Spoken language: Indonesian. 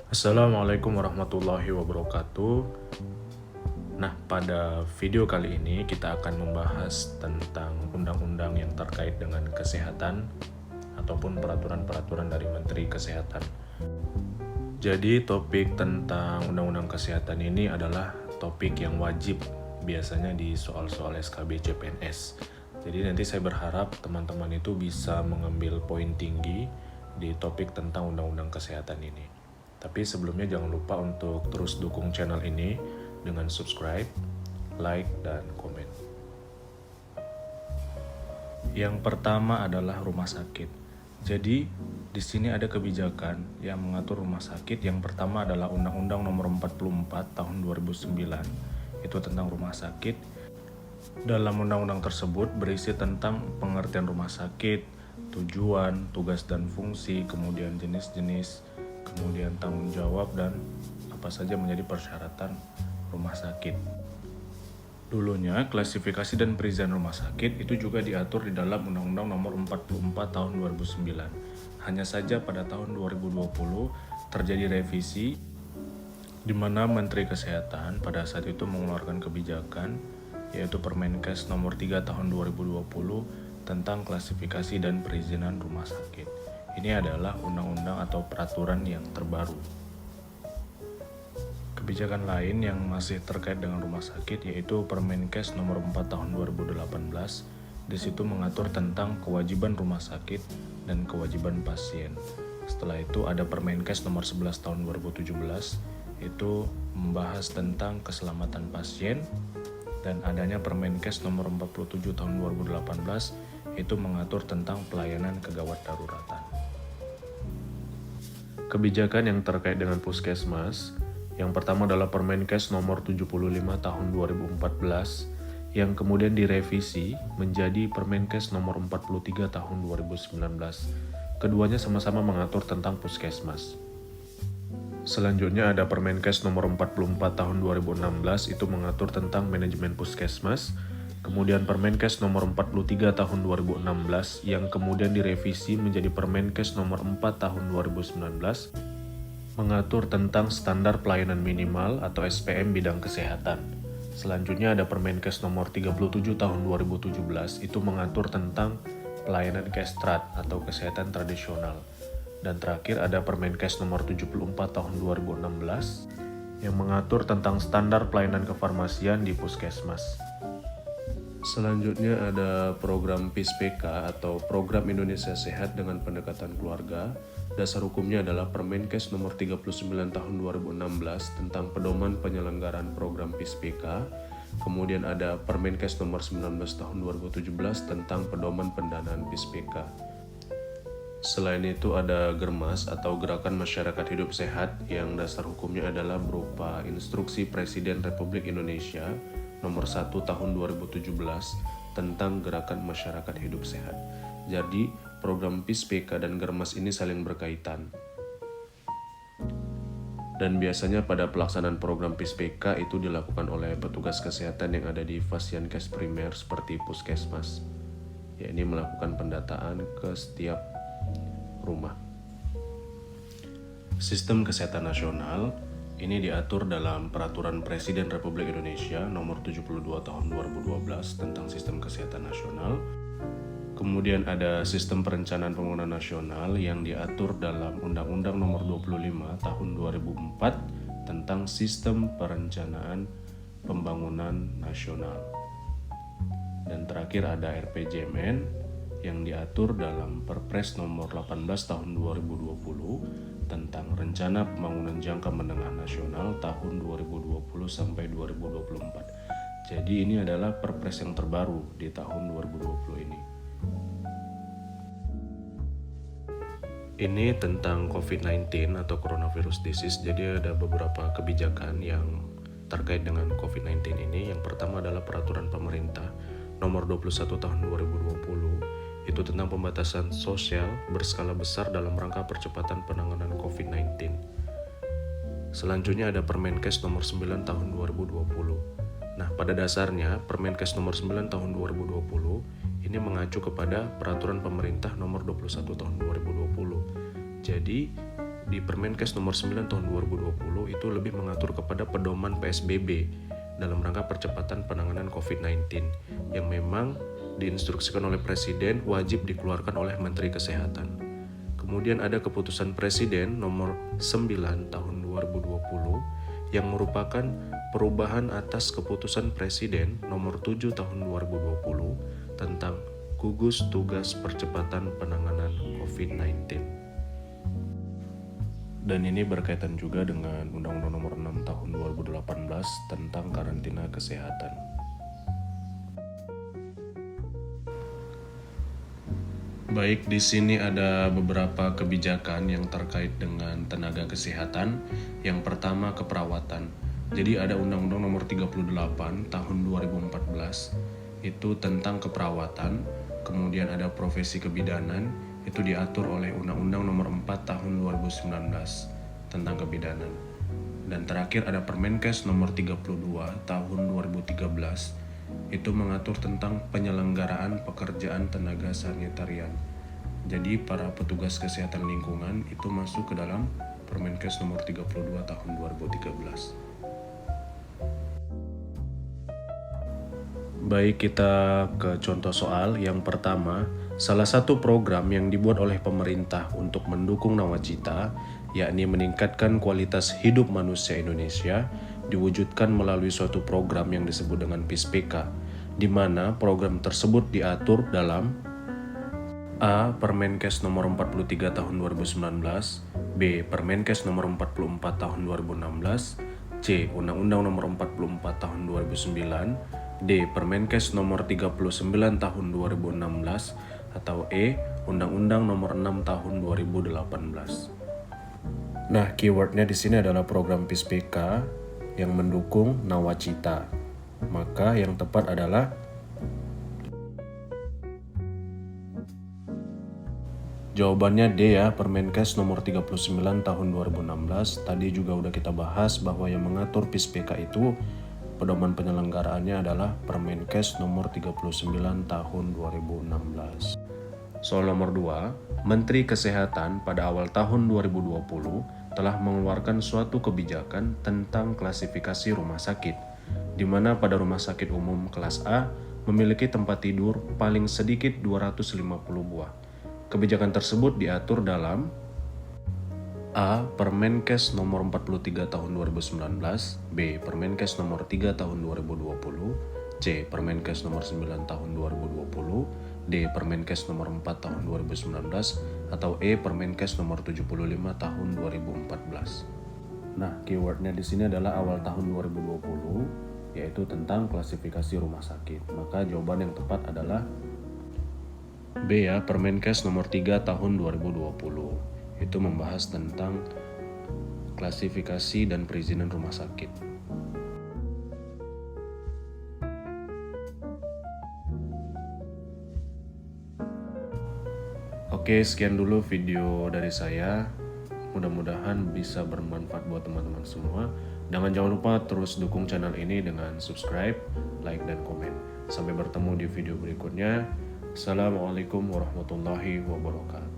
Assalamualaikum warahmatullahi wabarakatuh. Nah, pada video kali ini kita akan membahas tentang undang-undang yang terkait dengan kesehatan ataupun peraturan-peraturan dari Menteri Kesehatan. Jadi, topik tentang undang-undang kesehatan ini adalah topik yang wajib biasanya di soal-soal SKB CPNS. Jadi nanti saya berharap teman-teman itu bisa mengambil poin tinggi di topik tentang undang-undang kesehatan ini. Tapi sebelumnya jangan lupa untuk terus dukung channel ini dengan subscribe, like, dan komen. Yang pertama adalah rumah sakit. Jadi, di sini ada kebijakan yang mengatur rumah sakit. Yang pertama adalah Undang-Undang Nomor 44 Tahun 2009. Itu tentang rumah sakit. Dalam undang-undang tersebut berisi tentang pengertian rumah sakit, tujuan, tugas dan fungsi, kemudian jenis-jenis, kemudian tanggung jawab, dan apa saja menjadi persyaratan rumah sakit. Dulunya, klasifikasi dan perizinan rumah sakit itu juga diatur di dalam Undang-Undang Nomor 44 Tahun 2009. Hanya saja pada tahun 2020 terjadi revisi di mana Menteri Kesehatan pada saat itu mengeluarkan kebijakan yaitu Permenkes Nomor 3 Tahun 2020 tentang klasifikasi dan perizinan rumah sakit. Ini adalah undang-undang atau peraturan yang terbaru. Kebijakan lain yang masih terkait dengan rumah sakit yaitu Permenkes Nomor 4 Tahun 2018. Di situ mengatur tentang kewajiban rumah sakit dan kewajiban pasien. Setelah itu ada Permenkes Nomor 11 Tahun 2017, itu membahas tentang keselamatan pasien, dan adanya Permenkes Nomor 47 Tahun 2018 itu mengatur tentang pelayanan kegawat daruratan. Kebijakan yang terkait dengan puskesmas, yang pertama adalah Permenkes Nomor 75 Tahun 2014 yang kemudian direvisi menjadi Permenkes Nomor 43 Tahun 2019. Keduanya sama-sama mengatur tentang puskesmas. Selanjutnya ada Permenkes Nomor 44 Tahun 2016 itu mengatur tentang manajemen puskesmas. Kemudian Permenkes Nomor 43 Tahun 2016 yang kemudian direvisi menjadi Permenkes Nomor 4 Tahun 2019 mengatur tentang standar pelayanan minimal atau SPM bidang kesehatan. Selanjutnya ada Permenkes Nomor 37 Tahun 2017 itu mengatur tentang pelayanan kestrat atau kesehatan tradisional. Dan terakhir ada Permenkes Nomor 74 Tahun 2016 yang mengatur tentang standar pelayanan kefarmasian di puskesmas. Selanjutnya ada program PIS-PK atau Program Indonesia Sehat dengan Pendekatan Keluarga. Dasar hukumnya adalah Permenkes Nomor 39 Tahun 2016 tentang pedoman penyelenggaraan program PIS-PK. Kemudian ada Permenkes Nomor 19 Tahun 2017 tentang pedoman pendanaan PIS-PK. Selain itu ada Germas atau Gerakan Masyarakat Hidup Sehat yang dasar hukumnya adalah berupa Instruksi Presiden Republik Indonesia Nomor 1 Tahun 2017 tentang Gerakan Masyarakat Hidup Sehat. Jadi, program PIS-PK dan Germas ini saling berkaitan. Dan biasanya pada pelaksanaan program PIS-PK itu dilakukan oleh petugas kesehatan yang ada di Fasyankes primer seperti puskesmas. Ya, ini melakukan pendataan ke setiap rumah. Sistem Kesehatan Nasional ini diatur dalam Peraturan Presiden Republik Indonesia Nomor 72 Tahun 2012 tentang Sistem Kesehatan Nasional. Kemudian ada Sistem Perencanaan Pembangunan Nasional yang diatur dalam Undang-Undang Nomor 25 Tahun 2004 tentang Sistem Perencanaan Pembangunan Nasional. Dan terakhir ada RPJMN yang diatur dalam Perpres Nomor 18 Tahun 2020 tentang Rencana Pembangunan Jangka Menengah Nasional tahun 2020 sampai 2024. Jadi ini adalah Perpres yang terbaru di tahun 2020 ini. Ini tentang COVID-19 atau coronavirus disease. Jadi ada beberapa kebijakan yang terkait dengan COVID-19 ini. Yang pertama adalah Peraturan Pemerintah Nomor 21 Tahun 2020 itu tentang pembatasan sosial berskala besar dalam rangka percepatan penanganan COVID-19. Selanjutnya ada Permenkes Nomor 9 Tahun 2020. Nah, pada dasarnya Permenkes Nomor 9 Tahun 2020 ini mengacu kepada Peraturan Pemerintah Nomor 21 Tahun 2020. Jadi, di Permenkes nomor 9 tahun 2020 itu lebih mengatur kepada pedoman PSBB dalam rangka percepatan penanganan COVID-19 yang memang diinstruksikan oleh Presiden wajib dikeluarkan oleh Menteri Kesehatan. Kemudian ada keputusan Presiden nomor 9 tahun 2020 yang merupakan perubahan atas keputusan Presiden nomor 7 tahun 2020 tentang gugus tugas percepatan penanganan COVID-19. Dan ini berkaitan juga dengan Undang-Undang Nomor 6 Tahun 2018 tentang karantina kesehatan. Baik, di sini ada beberapa kebijakan yang terkait dengan tenaga kesehatan. Yang pertama, keperawatan. Jadi ada Undang-Undang Nomor 38 Tahun 2014 itu tentang keperawatan. Kemudian ada profesi kebidanan, itu diatur oleh Undang-Undang Nomor 4 Tahun 2019 tentang kebidanan. Dan terakhir ada Permenkes Nomor 32 Tahun 2013, itu mengatur tentang penyelenggaraan pekerjaan tenaga sanitarian. Jadi para petugas kesehatan lingkungan itu masuk ke dalam Permenkes Nomor 32 Tahun 2013. Baik, kita ke contoh soal. Yang pertama, salah satu program yang dibuat oleh pemerintah untuk mendukung nawacita, yakni meningkatkan kualitas hidup manusia Indonesia, diwujudkan melalui suatu program yang disebut dengan PISPK, di mana program tersebut diatur dalam A. Permenkes nomor 43 tahun 2019, B. Permenkes nomor 44 tahun 2016, C. Undang-Undang nomor 44 tahun 2009, D. Permenkes nomor 39 tahun 2016, atau E. Undang-Undang nomor 6 tahun 2018. Nah, keywordnya di sini adalah program PISPK yang mendukung nawacita. Maka yang tepat adalah jawabannya D ya, Permenkes nomor 39 tahun 2016. Tadi juga udah kita bahas bahwa yang mengatur PISPK itu pedoman penyelenggaraannya adalah Permenkes nomor 39 tahun 2016. Soal nomor 2, Menteri Kesehatan pada awal tahun 2020 telah mengeluarkan suatu kebijakan tentang klasifikasi rumah sakit, di mana pada rumah sakit umum kelas A memiliki tempat tidur paling sedikit 250 buah. Kebijakan tersebut diatur dalam A. Permenkes nomor 43 tahun 2019, B. Permenkes nomor 3 tahun 2020, C. Permenkes nomor 9 tahun 2020, D. Permenkes nomor 4 tahun 2019, atau E. Permenkes nomor 75 tahun 2014. Nah, keywordnya di sini adalah awal tahun 2020, yaitu tentang klasifikasi rumah sakit. Maka jawaban yang tepat adalah B ya, Permenkes nomor 3 tahun 2020. Itu membahas tentang klasifikasi dan perizinan rumah sakit. Oke, sekian dulu video dari saya. Mudah-mudahan bisa bermanfaat buat teman-teman semua. Dan jangan lupa terus dukung channel ini dengan subscribe, like, dan komen. Sampai bertemu di video berikutnya. Assalamualaikum warahmatullahi wabarakatuh.